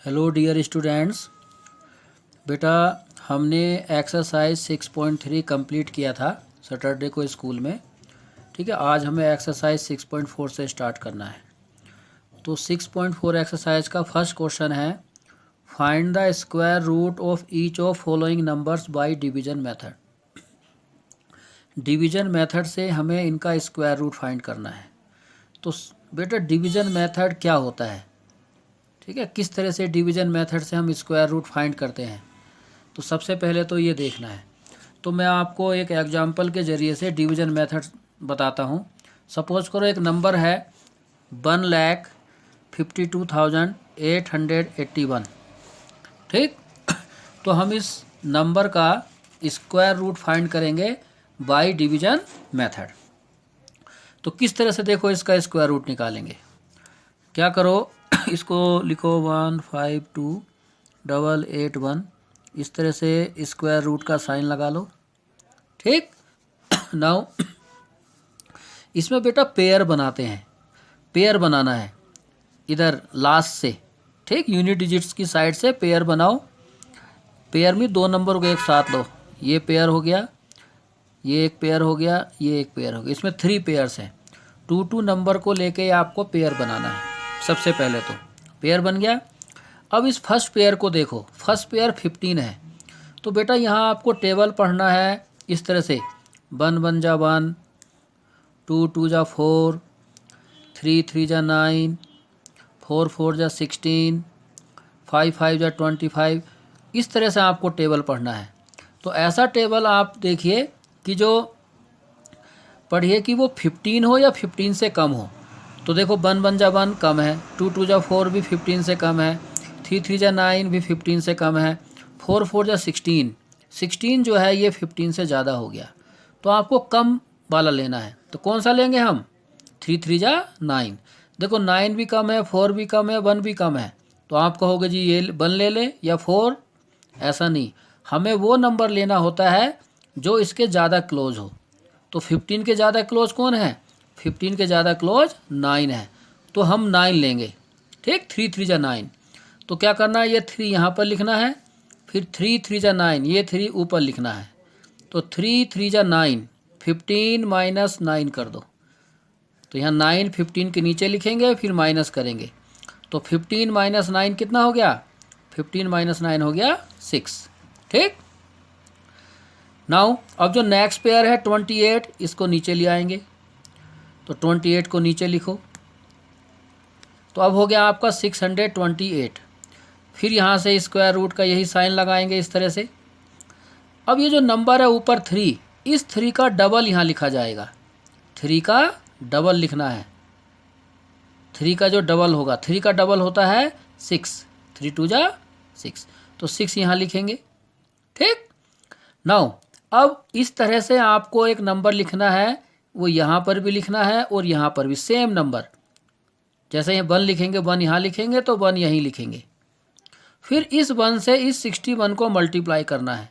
Hello dear students. बेटा हमने exercise 6.3 complete किया था सैटरडे को स्कूल में। ठीक है, आज हमें एक्सरसाइज 6.4 से स्टार्ट करना है। तो 6.4 एक्सरसाइज का फर्स्ट क्वेश्चन है, find the square root of each of following numbers by division method. Division method से हमें इनका स्क्वायर रूट फाइंड करना है। तो बेटा डिवीजन मेथड क्या होता है, ठीक है, किस तरह से डिवीजन मेथड से हम स्क्वायर रूट फाइंड करते हैं। तो सबसे पहले तो ये देखना है। तो मैं आपको एक एग्जांपल के ज़रिए से डिवीजन मेथड बताता हूँ। सपोज करो एक नंबर है 1,52,881। ठीक, तो हम इस नंबर का स्क्वायर रूट फाइंड करेंगे बाय डिवीजन मेथड। तो किस तरह से देखो इसका स्क्वायर रूट निकालेंगे। क्या करो, इसको लिखो 152,881, इस तरह से स्क्वायर रूट का साइन लगा लो। ठीक, नाउ इसमें बेटा पेयर बनाते हैं। पेयर बनाना है इधर लास्ट से, ठीक, यूनिट डिजिट्स की साइड से पेयर बनाओ। पेयर में दो नंबर को एक साथ लो, ये पेयर हो गया, ये एक पेयर हो गया, ये एक पेयर हो गया। इसमें 3 पेयर्स हैं। 2 नंबर को लेके आपको पेयर बनाना है। सबसे पहले तो पेयर बन गया। अब इस फर्स्ट पेयर को देखो, फर्स्ट पेयर 15 है। तो बेटा यहाँ आपको टेबल पढ़ना है इस तरह से, 1 1 जा 1, 2 2 जा 4, 3 3 जा 9, 4 4 जा 16, 5 5 जा 25। इस तरह से आपको टेबल पढ़ना है। तो ऐसा टेबल आप देखिए कि जो पढ़िए कि वो 15 हो या 15 से कम हो। तो देखो 1 1 जा 1 कम है, 2 2 जा 4 भी 15 से कम है, 3 3 जा 9 भी 15 से कम है, 4 4 जा 16, 16 जो है ये 15 से ज़्यादा हो गया। तो आपको कम वाला लेना है। तो कौन सा लेंगे हम, 3 3 जा 9। देखो 9 भी कम है, 4 भी कम है, 1 भी कम है। तो आप कहोगे जी ये 1 ले लें या 4, ऐसा नहीं, हमें वो नंबर लेना होता है जो इसके ज़्यादा क्लोज हो। तो 15 के ज़्यादा क्लोज कौन है, 15 के ज़्यादा क्लोज 9 है। तो हम 9 लेंगे। ठीक, 3 3 जा 9। तो क्या करना है, ये 3 यहाँ पर लिखना है, फिर 3 3 जा 9, ये 3 ऊपर लिखना है। तो 3 3 जा 9, 15 माइनस 9 कर दो। तो यहाँ 9 15 के नीचे लिखेंगे, फिर माइनस करेंगे। तो 15 माइनस 9 कितना हो गया, 15 माइनस 9 हो गया 6। ठीक, नाउ अब जो नेक्स्ट पेयर है 28, इसको नीचे ले आएंगे। तो 28 को नीचे लिखो। तो अब हो गया आपका 628। फिर यहाँ से स्क्वायर रूट का यही साइन लगाएंगे इस तरह से। अब ये जो नंबर है ऊपर 3, इस 3 का डबल यहाँ लिखा जाएगा। 3 का डबल लिखना है। 3 का जो डबल होगा, 3 का डबल होता है 6, 3 2 जा 6। तो 6 यहाँ लिखेंगे। ठीक, नाउ अब इस तरह से आपको एक नंबर लिखना है, वो यहाँ पर भी लिखना है और यहाँ पर भी सेम नंबर। जैसे यहाँ 1 लिखेंगे, 1 यहाँ लिखेंगे तो 1 यहीं लिखेंगे। फिर इस 1 से इस 61 को मल्टीप्लाई करना है।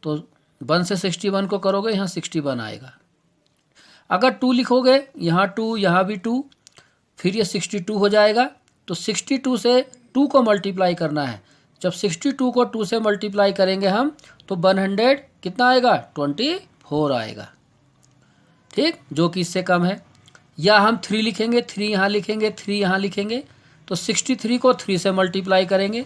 तो 1 से 61 को करोगे, यहाँ 61 आएगा। अगर 2 लिखोगे, यहाँ 2, यहाँ भी 2, फिर ये 62 हो जाएगा। तो 62 से 2 को मल्टीप्लाई करना है। जब 62 को 2 से मल्टीप्लाई करेंगे हम, तो 100 कितना आएगा, 24 आएगा। ठीक, जो कि इससे कम है। या हम 3 लिखेंगे, 3 यहाँ लिखेंगे, 3 यहाँ लिखेंगे। तो 63 को 3 से मल्टीप्लाई करेंगे,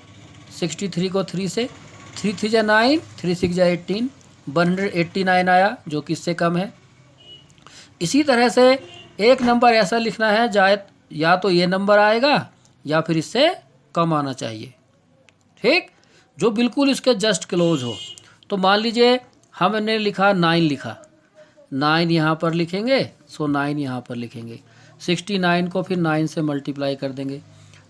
63 को 3 से, 3 3 जा 9, 3 6 जा 18, 189 आया, जो कि इससे कम है। इसी तरह से एक नंबर ऐसा लिखना है या तो ये नंबर आएगा या फिर इससे कम आना चाहिए। ठीक, जो बिल्कुल इसके जस्ट क्लोज हो। तो मान लीजिए हमने लिखा 9 लिखा, 9 यहाँ पर लिखेंगे, सो 9 यहाँ पर लिखेंगे। 69 को फिर 9 से मल्टीप्लाई कर देंगे।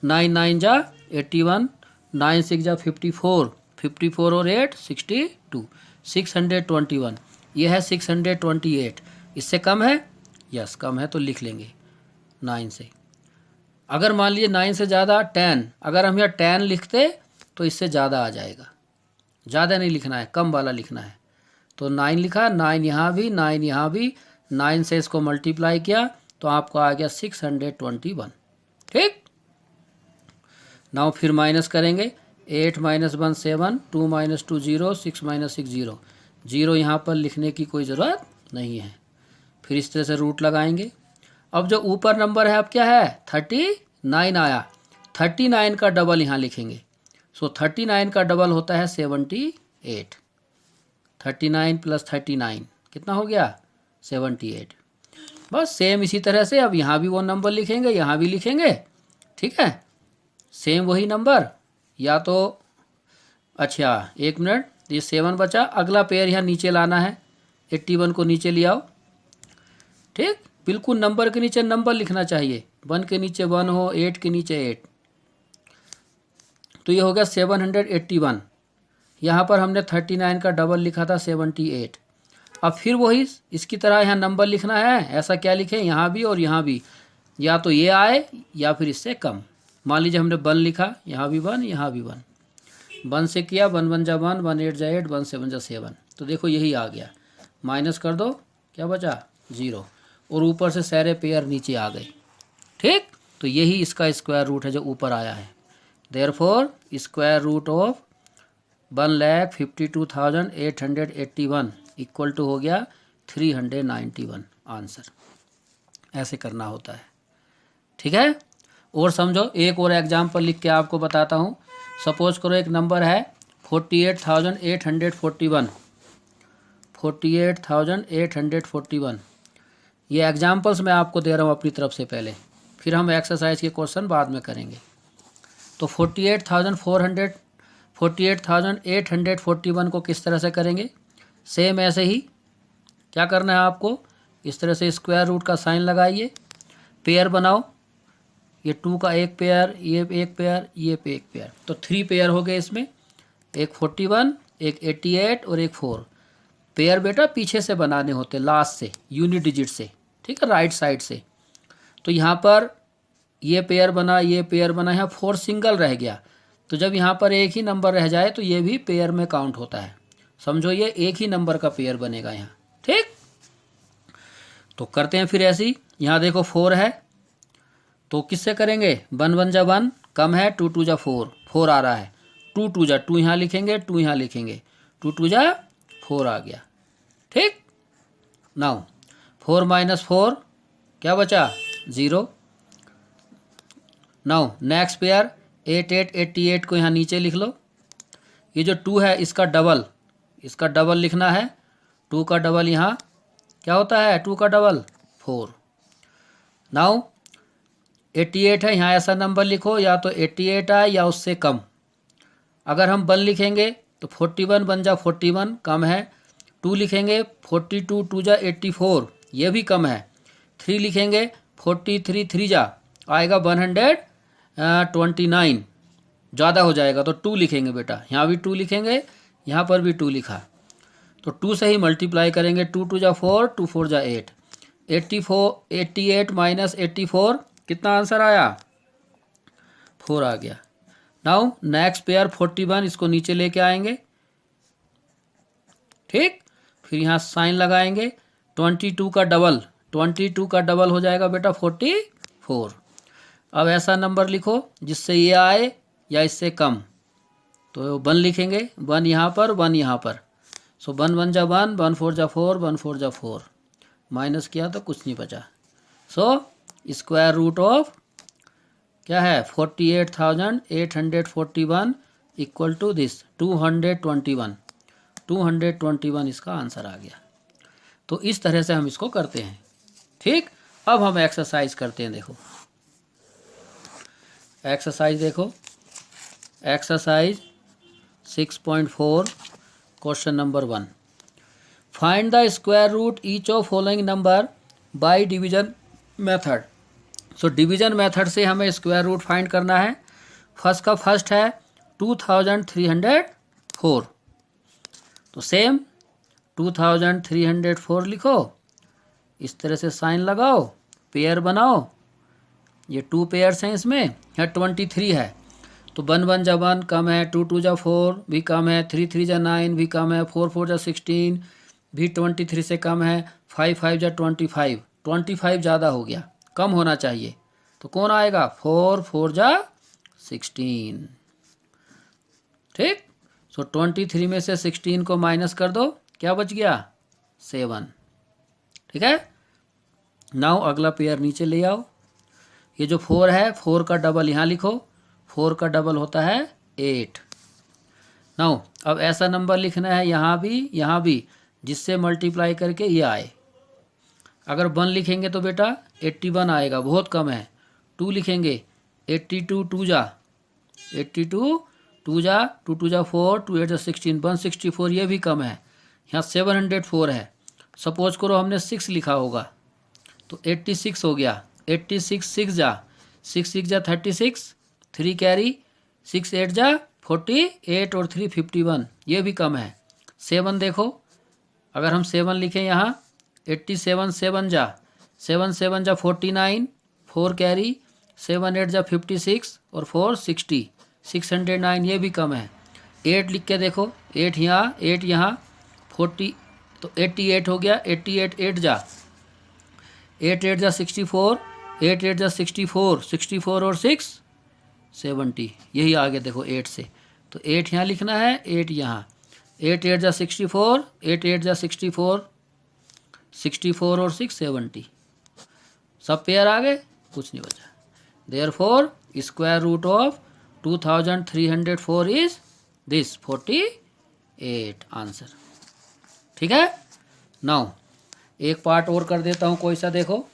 9 9 जा 81, 9 6 जा 54, 54 और 8 62, 621। ये है 628। इससे कम है, यस कम है, तो लिख लेंगे 9 से। अगर मान लीजिए 9 से ज़्यादा 10, अगर हम यहाँ 10 लिखते तो इससे ज़्यादा आ जाएगा। ज़्यादा नहीं लिखना है, कम वाला लिखना है। तो 9 लिखा, 9 यहाँ भी, 9 यहाँ भी, 9 से इसको मल्टीप्लाई किया तो आपको आ गया 621। ठीक, नाउ फिर माइनस करेंगे, 8 माइनस 1 7, 2 माइनस 2 0, 6 माइनस 6 0, 0 यहाँ पर लिखने की कोई ज़रूरत नहीं है। फिर इस तरह से रूट लगाएंगे। अब जो ऊपर नंबर है अब क्या है, 39 आया, 39 का डबल यहाँ लिखेंगे। सो 39 का डबल होता है 78, 39 प्लस 39 कितना हो गया, 78। बस सेम इसी तरह से अब यहाँ भी वो नंबर लिखेंगे, यहाँ भी लिखेंगे, ठीक है, सेम वही नंबर। या तो अच्छा एक मिनट, ये 7 बचा, अगला पेयर यहाँ नीचे लाना है, 81 को नीचे ले आओ, ठीक, बिल्कुल नंबर के नीचे नंबर लिखना चाहिए, 1 के नीचे 1 हो, 8 के नीचे 8, तो ये हो गया 781। यहाँ पर हमने 39 का डबल लिखा था 78। अब फिर वही इसकी तरह यहाँ नंबर लिखना है, ऐसा क्या लिखें, यहाँ भी और यहाँ भी, या तो ये आए या फिर इससे कम। मान लीजिए हमने 1 लिखा, यहाँ भी 1, यहाँ भी 1, 1 से किया, 1 1 जा 1, 1 8 जा 8, 1 7 जा 7, तो देखो यही आ गया। माइनस कर दो, क्या बचा, 0, और ऊपर से सारे पेयर नीचे आ गए, ठीक। तो यही इसका स्क्वायर रूट है जो ऊपर आया है। Therefore square root of 1,52,881 equal to हो गया 391 आंसर। ऐसे करना होता है, ठीक है। और समझो, एक और एग्जाम्पल लिख के आपको बताता हूँ। सपोज करो एक नंबर है 48,841, 48,841। ये एग्जाम्पल्स मैं आपको दे रहा हूँ अपनी तरफ से पहले, फिर हम एक्सरसाइज के क्वेश्चन बाद में करेंगे। तो 48,841 को किस तरह से करेंगे, सेम ऐसे ही क्या करना है आपको, इस तरह से स्क्वायर रूट का साइन लगाइए, पेयर बनाओ, ये 2 का एक पेयर, ये एक पेयर, ये एक पेयर, तो 3 पेयर हो गए इसमें, एक 41, एक 88 और एक 4। पेयर बेटा पीछे से बनाने होते, लास्ट से, यूनिट डिजिट से, ठीक है, राइट साइड से। तो यहाँ पर ये पेयर बना, ये पेयर बना, यहाँ 4 सिंगल रह गया, तो जब यहाँ पर एक ही नंबर रह जाए तो ये भी पेयर में काउंट होता है। समझो ये एक ही नंबर का पेयर बनेगा यहाँ, ठीक। तो करते हैं फिर ऐसे ही, यहाँ देखो 4 है, तो किससे करेंगे, 1 1 जा 1 कम है, 2 2 जा 4, 4 आ रहा है, 2 2 जा 2 यहाँ लिखेंगे, 2 यहाँ लिखेंगे, 2 2 जा 4 आ गया, ठीक। नाउ 4 माइनस 4 क्या बचा, 0। नाउ नेक्स्ट पेयर 8 8 88 को यहाँ नीचे लिख लो। ये जो 2 है इसका डबल लिखना है, 2 का डबल यहाँ क्या होता है, 2 का डबल 4। नाउ 88 है, यहाँ ऐसा नंबर लिखो, या तो 88 आए या उससे कम। अगर हम 1 लिखेंगे तो 41 बन जा 41, कम है। 2 लिखेंगे 42 2 जा 84, ये भी कम है। 3 लिखेंगे 43 3 जा आएगा 129, ज़्यादा हो जाएगा, तो 2 लिखेंगे बेटा, यहाँ भी 2 लिखेंगे, यहाँ पर भी 2 लिखा, तो 2 से ही मल्टीप्लाई करेंगे, 2 2 जा 4, 2 4 जा 8, 88 माइनस 84 कितना आंसर आया, 4 आ गया। नाउ नेक्स्ट पेयर 41, इसको नीचे लेके आएंगे, ठीक। फिर यहाँ साइन लगाएंगे, 22 का डबल, 22 का डबल हो जाएगा बेटा 44। अब ऐसा नंबर लिखो जिससे ये आए या इससे कम, तो 1 लिखेंगे, 1 यहाँ पर 1 यहाँ पर, सो 1 1 जा 1, 1 4 जा 4, 1 4 जा 4, माइनस किया तो कुछ नहीं बचा। सो स्क्वायर रूट ऑफ क्या है 48,841 इक्वल टू दिस 221 इसका आंसर आ गया। तो इस तरह से हम इसको करते हैं, ठीक। अब हम एक्सरसाइज करते हैं, देखो एक्सरसाइज देखो, exercise 6.4 question number 1, find the square root each of following number by division method. So division method से हमें स्क्वायर रूट फाइंड करना है। फर्स्ट है 2304, तो सेम 2304 लिखो, इस तरह से साइन लगाओ, पेयर बनाओ, ये 2 पेयर्स हैं इसमें, यहाँ 23 है, तो 1 1 जा 1 कम है, 2 2 जा 4 भी कम है, 3 3 जा 9 भी कम है, 4 4 जा 16 भी 23 से कम है, 5 5 जा 25 ज़्यादा हो गया, कम होना चाहिए, तो कौन आएगा 4 4 जा 16। ठीक, सो 23 में से 16 को माइनस कर दो, क्या बच गया 7। ठीक है, नाउ अगला पेयर नीचे ले आओ। ये जो 4 है, 4 का डबल यहाँ लिखो, 4 का डबल होता है 8। नाउ अब ऐसा नंबर लिखना है यहाँ भी जिससे मल्टीप्लाई करके ये आए। अगर 1 लिखेंगे तो बेटा 81 आएगा, बहुत कम है। 2 लिखेंगे 82 2 जा 82 2 जा 2 2 जा 4 2 8 जा 16 164, ये भी कम है। यहाँ 704 है। सपोज करो हमने 6 लिखा होगा तो 86 हो गया। 86 6 जा 6 6 जा 36, 3 कैरी 6 8 जा 48 और 3 51, ये भी कम है। 7 देखो, अगर हम 7 लिखें यहाँ 87 7 जा 7 7 जा 49, 4 कैरी 7 8 जा 56 और 4 60 609, ये भी कम है। 8 लिख के देखो, 8 यहाँ 40 तो 88 हो गया। 88 8 जा 8 8 जा 64, 8 8 जा 64 64 और 6 70, यही आगे देखो 8 से। तो 8 यहाँ लिखना है, 8 यहाँ, 8 8 जा 64, 8 8 जा 64 64 और 6 70, सब पेयर आ गए, कुछ नहीं बचा। Therefore square root of 2304 is this 48 answer. ठीक है, नाउ एक पार्ट और कर देता हूँ, कोई सा देखो,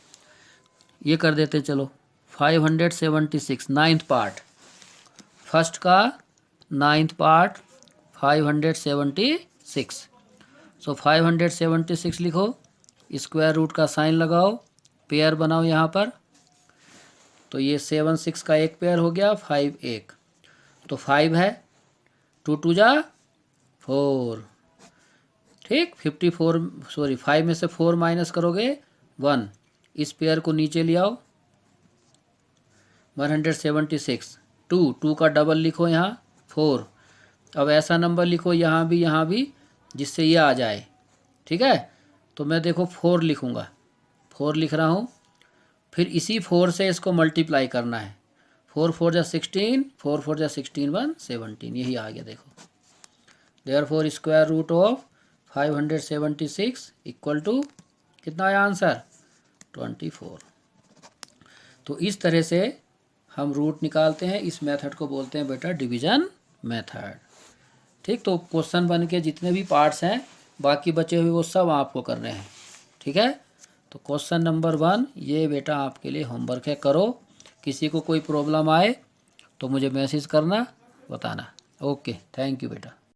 ये कर देते चलो 576 नाइन्थ पार्ट, फर्स्ट का 9th पार्ट 576। सो 576 लिखो, स्क्वायर रूट का साइन लगाओ, पेयर बनाओ यहाँ पर। तो ये 7 6 का एक पेयर हो गया, 5 1, तो 5 है, 2 2 जा 4, ठीक, 54 सॉरी 5 में से 4 माइनस करोगे 1, इस पेयर को नीचे ले आओ 176। 2 का डबल लिखो यहाँ 4। अब ऐसा नंबर लिखो यहाँ भी जिससे ये आ जाए। ठीक है, तो मैं देखो 4 लिखूँगा, 4 लिख रहा हूँ, फिर इसी 4 से इसको मल्टीप्लाई करना है। 4 4 जा 16, 4 4 जा 16 1 17, यही आ गया देखो। Therefore square root of 576 equal to कितना आया आंसर 24। तो इस तरह से हम रूट निकालते हैं। इस मेथड को बोलते हैं बेटा डिवीजन मेथड। ठीक, तो क्वेश्चन बन के जितने भी पार्ट्स हैं बाकी बचे हुए वो सब आपको करने हैं। ठीक है, तो क्वेश्चन नंबर 1 ये बेटा आपके लिए होमवर्क है, करो। किसी को कोई प्रॉब्लम आए तो मुझे मैसेज करना, बताना। ओके, थैंक यू बेटा।